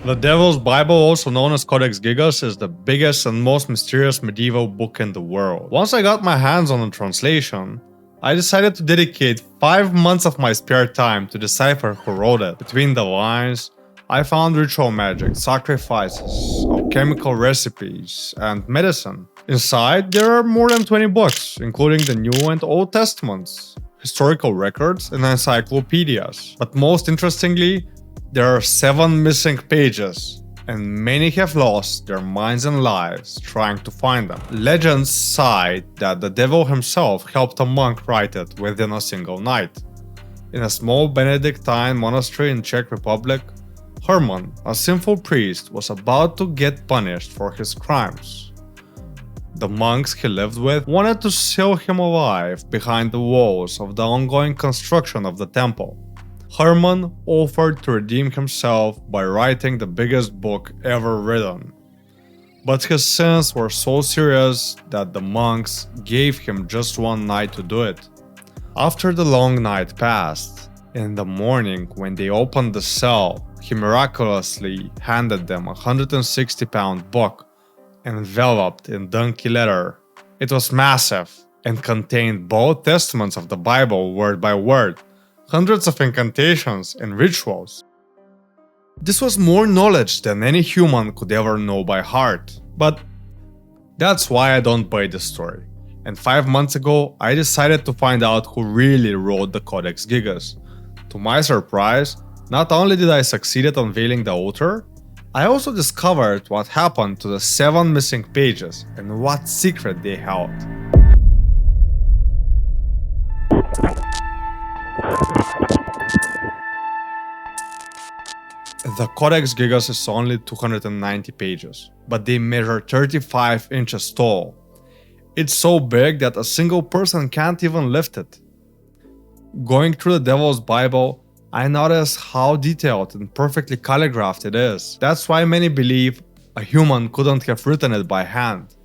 The Devil's Bible, also known as Codex Gigas, is the biggest and most mysterious medieval book in the world. Once I got my hands on the translation, I decided to dedicate 5 months of my spare time to decipher who wrote it. Between the lines, I found ritual magic, sacrifices, alchemical recipes, and medicine. Inside, there are more than 20 books, including the New and Old Testaments, historical records, and encyclopedias. But most interestingly, there are 7 missing pages, and many have lost their minds and lives trying to find them. Legends cite that the devil himself helped a monk write it within a single night. In a small Benedictine monastery in Czech Republic, Herman, a sinful priest, was about to get punished for his crimes. The monks he lived with wanted to seal him alive behind the walls of the ongoing construction of the temple. Herman offered to redeem himself by writing the biggest book ever written. But his sins were so serious that the monks gave him just one night to do it. After the long night passed, in the morning when they opened the cell, he miraculously handed them a 160-pound book enveloped in donkey leather. It was massive and contained both testaments of the Bible word by word, hundreds of incantations and rituals. This was more knowledge than any human could ever know by heart. But that's why I don't buy this story. And 5 months ago, I decided to find out who really wrote the Codex Gigas. To my surprise, not only did I succeed at unveiling the author, I also discovered what happened to the 7 missing pages and what secret they held. The Codex Gigas is only 290 pages, but they measure 35 inches tall. It's so big that a single person can't even lift it. Going through the Devil's Bible, I noticed how detailed and perfectly calligraphed it is. That's why many believe a human couldn't have written it by hand.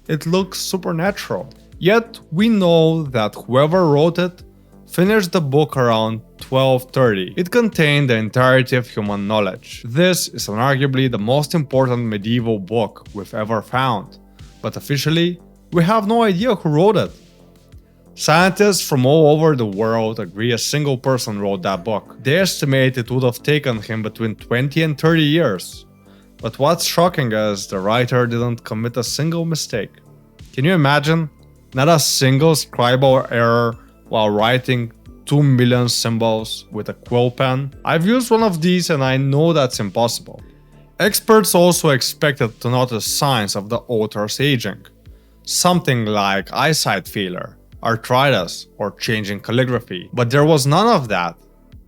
It looks supernatural. Yet we know that whoever wrote it finished the book around 1230. It contained the entirety of human knowledge. This is arguably the most important medieval book we've ever found, but officially, we have no idea who wrote it. Scientists from all over the world agree a single person wrote that book. They estimate it would have taken him between 20 and 30 years. But what's shocking is the writer didn't commit a single mistake. Can you imagine? Not a single scribal error while writing 2 million symbols with a quill pen. I've used one of these and I know that's impossible. Experts also expected to notice signs of the author's aging. Something like eyesight failure, arthritis, or changing calligraphy. But there was none of that.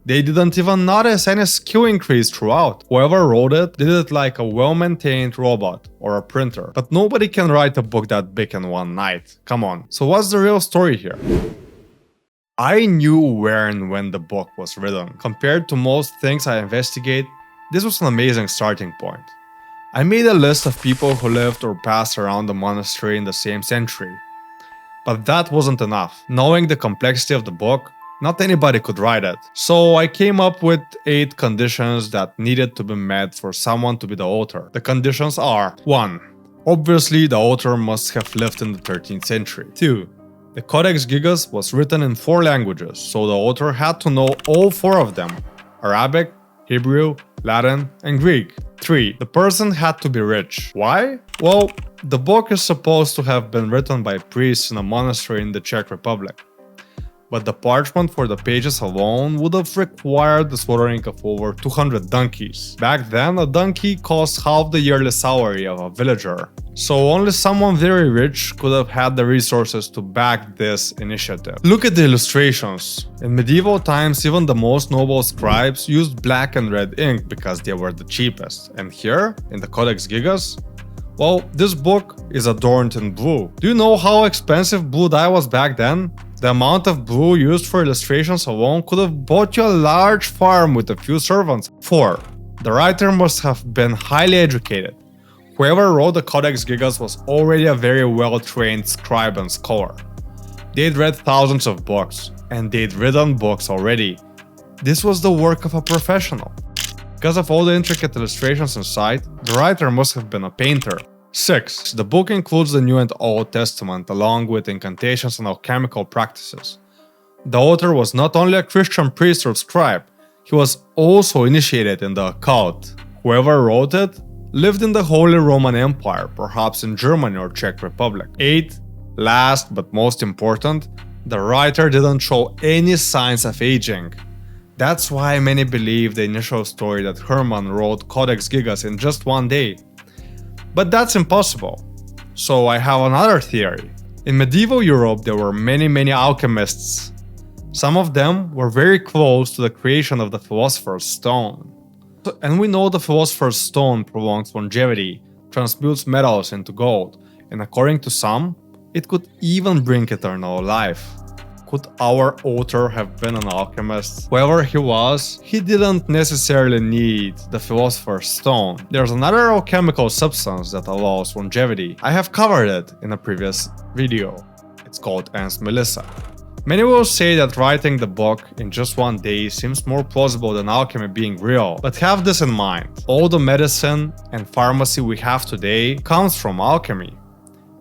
They didn't even notice any skill increase throughout. Whoever wrote it did it like a well-maintained robot or a printer. But nobody can write a book that big in one night. Come on. So what's the real story here? I knew where and when the book was written. Compared to most things I investigate, this was an amazing starting point. I made a list of people who lived or passed around the monastery in the same century. But that wasn't enough. Knowing the complexity of the book, not anybody could write it. So I came up with 8 conditions that needed to be met for someone to be the author. The conditions are: 1. Obviously, the author must have lived in the 13th century. 2. The Codex Gigas was written in 4 languages, so the author had to know all 4 of them: Arabic, Hebrew, Latin, and Greek. 3. The person had to be rich. Why? Well, the book is supposed to have been written by priests in a monastery in the Czech Republic. But the parchment for the pages alone would have required the slaughtering of over 200 donkeys. Back then, a donkey cost half the yearly salary of a villager. So only someone very rich could have had the resources to back this initiative. Look at the illustrations. In medieval times, even the most noble scribes used black and red ink because they were the cheapest. And here, in the Codex Gigas, well, this book is adorned in blue. Do you know how expensive blue dye was back then? The amount of blue used for illustrations alone could have bought you a large farm with a few servants. 4. The writer must have been highly educated. Whoever wrote the Codex Gigas was already a very well-trained scribe and scholar. They'd read thousands of books, and they'd written books already. This was the work of a professional. Because of all the intricate illustrations inside, the writer must have been a painter. 6. The book includes the New and Old Testament along with incantations and alchemical practices. The author was not only a Christian priest or scribe, he was also initiated in the occult. Whoever wrote it lived in the Holy Roman Empire, perhaps in Germany or Czech Republic. 8. Last but most important, the writer didn't show any signs of aging. That's why many believe the initial story that Hermann wrote Codex Gigas in just one day. But that's impossible. So I have another theory. In medieval Europe there were many alchemists. Some of them were very close to the creation of the Philosopher's Stone. And we know the Philosopher's Stone prolongs longevity, transmutes metals into gold, and according to some, it could even bring eternal life. Could our author have been an alchemist? Whoever he was, he didn't necessarily need the Philosopher's Stone. There's another alchemical substance that allows longevity. I have covered it in a previous video. It's called Ens Melissa. Many will say that writing the book in just one day seems more plausible than alchemy being real, but have this in mind. All the medicine and pharmacy we have today comes from alchemy.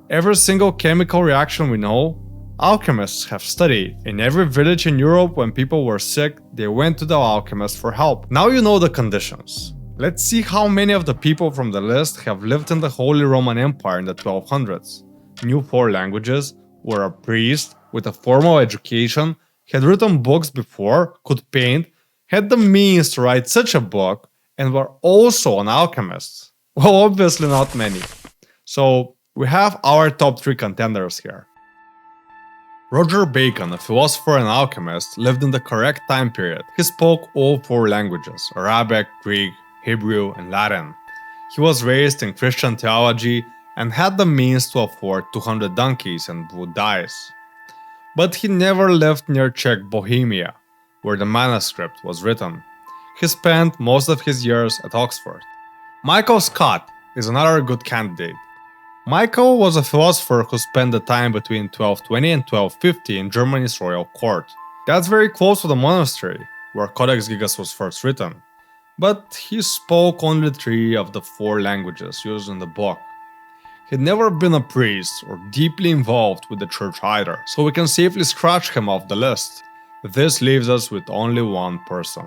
Every single chemical reaction we know, alchemists have studied. In every village in Europe when people were sick, they went to the alchemist for help. Now you know the conditions. Let's see how many of the people from the list have lived in the Holy Roman Empire in the 1200s. Knew 4 languages, were a priest with a formal education, had written books before, could paint, had the means to write such a book, and were also an alchemist. Well, obviously not many. So we have our top 3 contenders here. Roger Bacon, a philosopher and alchemist, lived in the correct time period. He spoke all 4 languages: Arabic, Greek, Hebrew, and Latin. He was raised in Christian theology and had the means to afford 200 donkeys and blue dyes. But he never lived near Czech Bohemia, where the manuscript was written. He spent most of his years at Oxford. Michael Scott is another good candidate. Michael was a philosopher who spent the time between 1220 and 1250 in Germany's royal court. That's very close to the monastery, where Codex Gigas was first written. But he spoke only 3 of the 4 languages used in the book. He'd never been a priest or deeply involved with the church either, so we can safely scratch him off the list. This leaves us with only one person: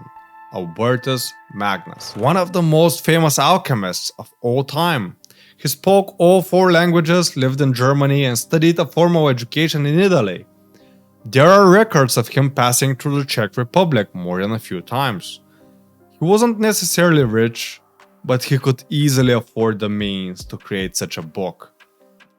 Albertus Magnus, one of the most famous alchemists of all time. He spoke all 4 languages, lived in Germany, and studied a formal education in Italy. There are records of him passing through the Czech Republic more than a few times. He wasn't necessarily rich, but he could easily afford the means to create such a book.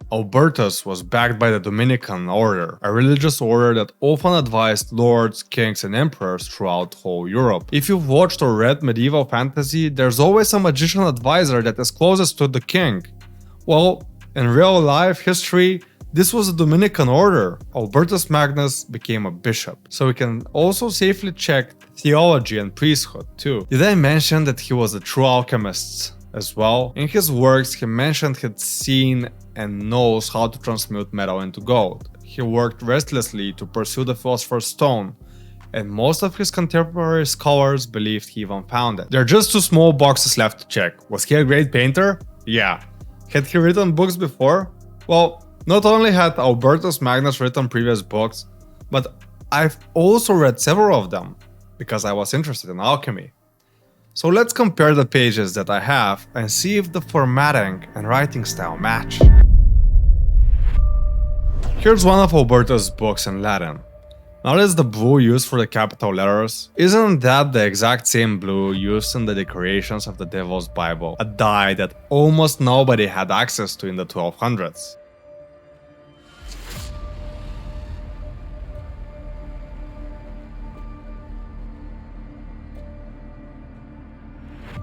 Albertus was backed by the Dominican order, a religious order that often advised lords, kings, and emperors throughout whole Europe. If you've watched or read medieval fantasy, there's always a magician advisor that is closest to the king. Well, in real life history, this was the Dominican order. Albertus Magnus became a bishop, so we can also safely check theology and priesthood too. Did I mention that he was a true alchemist as well? In his works, he mentioned he'd seen and knows how to transmute metal into gold. He worked restlessly to pursue the Philosopher's Stone, and most of his contemporary scholars believed he even found it. There are just 2 small boxes left to check. Was he a great painter? Yeah. Had he written books before? Well, not only had Albertus Magnus written previous books, but I've also read several of them, because I was interested in alchemy. So let's compare the pages that I have and see if the formatting and writing style match. Here's one of Albertus' books in Latin. Notice the blue used for the capital letters? Isn't that the exact same blue used in the decorations of the Devil's Bible, a dye that almost nobody had access to in the 1200s?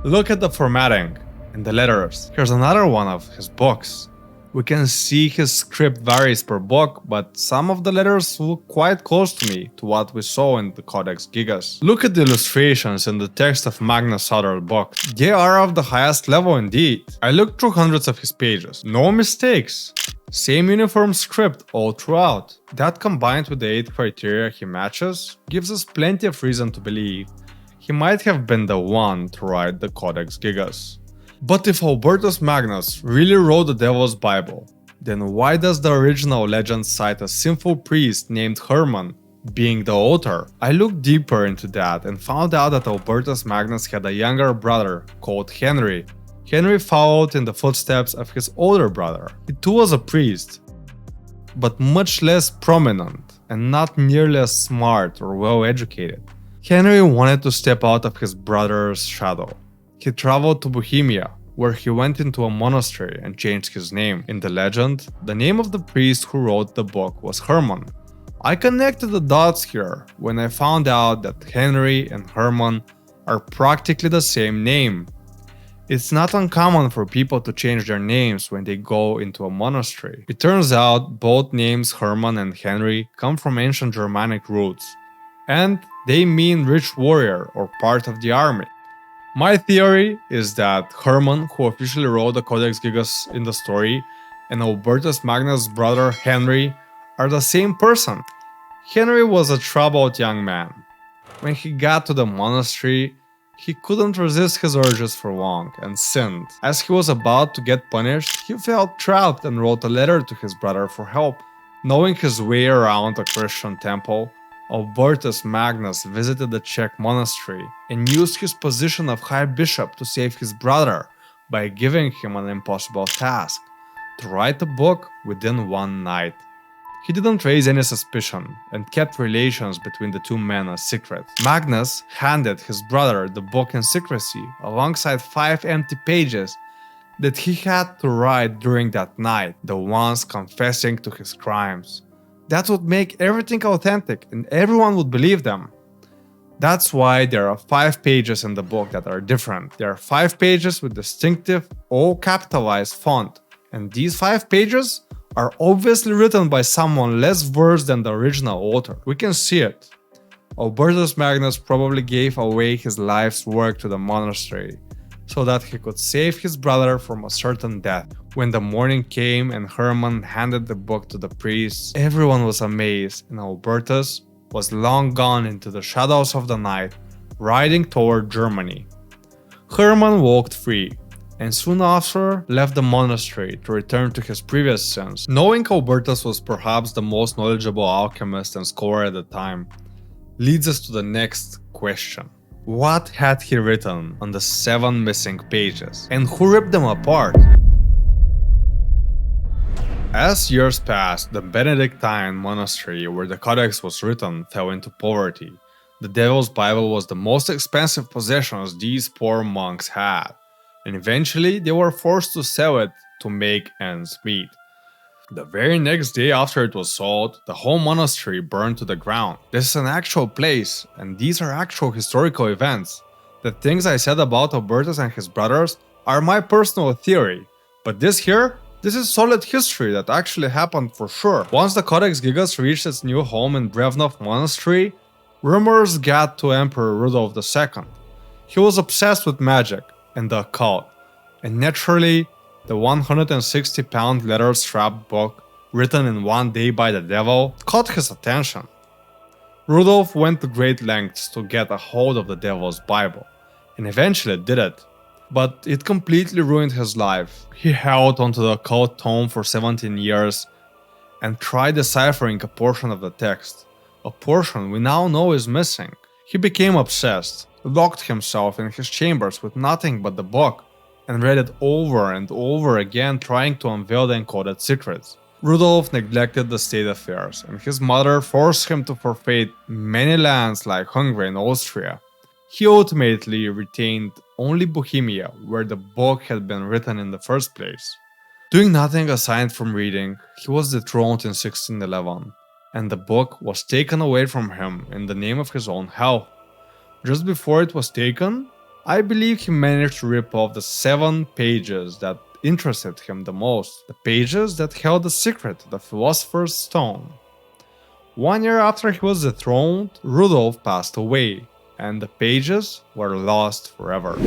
Look at the formatting and the letters. Here's another one of his books. We can see his script varies per book, but some of the letters look quite close to me to what we saw in the Codex Gigas. Look at the illustrations in the text of Magnus' other book. They are of the highest level indeed. I looked through hundreds of his pages. No mistakes. Same uniform script all throughout. That combined with the 8 criteria he matches, gives us plenty of reason to believe he might have been the one to write the Codex Gigas. But if Albertus Magnus really wrote the Devil's Bible, then why does the original legend cite a sinful priest named Herman being the author? I looked deeper into that and found out that Albertus Magnus had a younger brother called Henry. Henry followed in the footsteps of his older brother. He too was a priest, but much less prominent and not nearly as smart or well educated. Henry wanted to step out of his brother's shadow. He traveled to Bohemia, where he went into a monastery and changed his name. In the legend, the name of the priest who wrote the book was Herman. I connected the dots here when I found out that Henry and Herman are practically the same name. It's not uncommon for people to change their names when they go into a monastery. It turns out both names Herman and Henry come from ancient Germanic roots, and they mean rich warrior or part of the army. My theory is that Herman, who officially wrote the Codex Gigas in the story, and Albertus Magnus' brother Henry are the same person. Henry was a troubled young man. When he got to the monastery, he couldn't resist his urges for long and sinned. As he was about to get punished, he felt trapped and wrote a letter to his brother for help. Knowing his way around a Christian temple, Albertus Magnus visited the Czech monastery and used his position of High Bishop to save his brother by giving him an impossible task: to write a book within one night. He didn't raise any suspicion and kept relations between the two men a secret. Magnus handed his brother the book in secrecy alongside 5 empty pages that he had to write during that night, the ones confessing to his crimes. That would make everything authentic and everyone would believe them. That's why there are 5 pages in the book that are different. There are 5 pages with distinctive, all capitalized font, and these 5 pages are obviously written by someone less versed than the original author. We can see it. Albertus Magnus probably gave away his life's work to the monastery so that he could save his brother from a certain death. When the morning came and Herman handed the book to the priest, everyone was amazed, and Albertus was long gone into the shadows of the night, riding toward Germany. Herman walked free, and soon after left the monastery to return to his previous sins. Knowing Albertus was perhaps the most knowledgeable alchemist and scholar at the time leads us to the next question. What had he written on the 7 missing pages, and who ripped them apart? As years passed, the Benedictine monastery where the Codex was written fell into poverty. The Devil's Bible was the most expensive possessions these poor monks had, and eventually they were forced to sell it to make ends meet. The very next day after it was sold, the whole monastery burned to the ground. This is an actual place, and these are actual historical events. The things I said about Albertus and his brothers are my personal theory, but this is solid history that actually happened for sure. Once the Codex Gigas reached its new home in Brevnov Monastery, rumors got to Emperor Rudolf II. He was obsessed with magic and the occult, and naturally, the 160-pound leather-strapped book, written in one day by the devil, caught his attention. Rudolf went to great lengths to get a hold of the Devil's Bible, and eventually did it. But it completely ruined his life. He held onto the occult tome for 17 years and tried deciphering a portion of the text, a portion we now know is missing. He became obsessed, locked himself in his chambers with nothing but the book, and read it over and over again, trying to unveil the encoded secrets. Rudolf neglected the state affairs, and his mother forced him to forfeit many lands like Hungary and Austria. He ultimately retained only Bohemia, where the book had been written in the first place. Doing nothing aside from reading, he was dethroned in 1611, and the book was taken away from him in the name of his own health. Just before it was taken, I believe he managed to rip off the 7 pages that interested him the most, the pages that held the secret, the Philosopher's Stone. 1 year after he was dethroned, Rudolf passed away, and the pages were lost forever.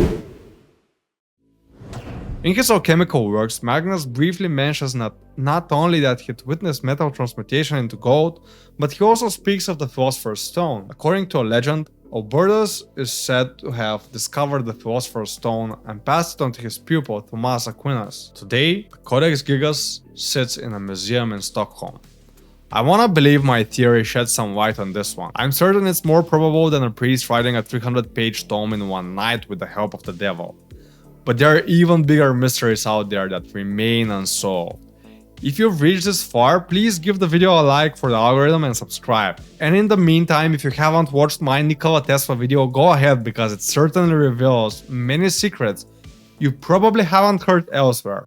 In his alchemical works, Magnus briefly mentions not only that he had witnessed metal transmutation into gold, but he also speaks of the Philosopher's Stone. According to a legend, Albertus is said to have discovered the Philosopher's Stone and passed it on to his pupil Thomas Aquinas. Today, the Codex Gigas sits in a museum in Stockholm. I wanna believe my theory sheds some light on this one. I'm certain it's more probable than a priest writing a 300-page tome in one night with the help of the devil. But there are even bigger mysteries out there that remain unsolved. If you've reached this far, please give the video a like for the algorithm and subscribe. And in the meantime, if you haven't watched my Nikola Tesla video, go ahead because it certainly reveals many secrets you probably haven't heard elsewhere.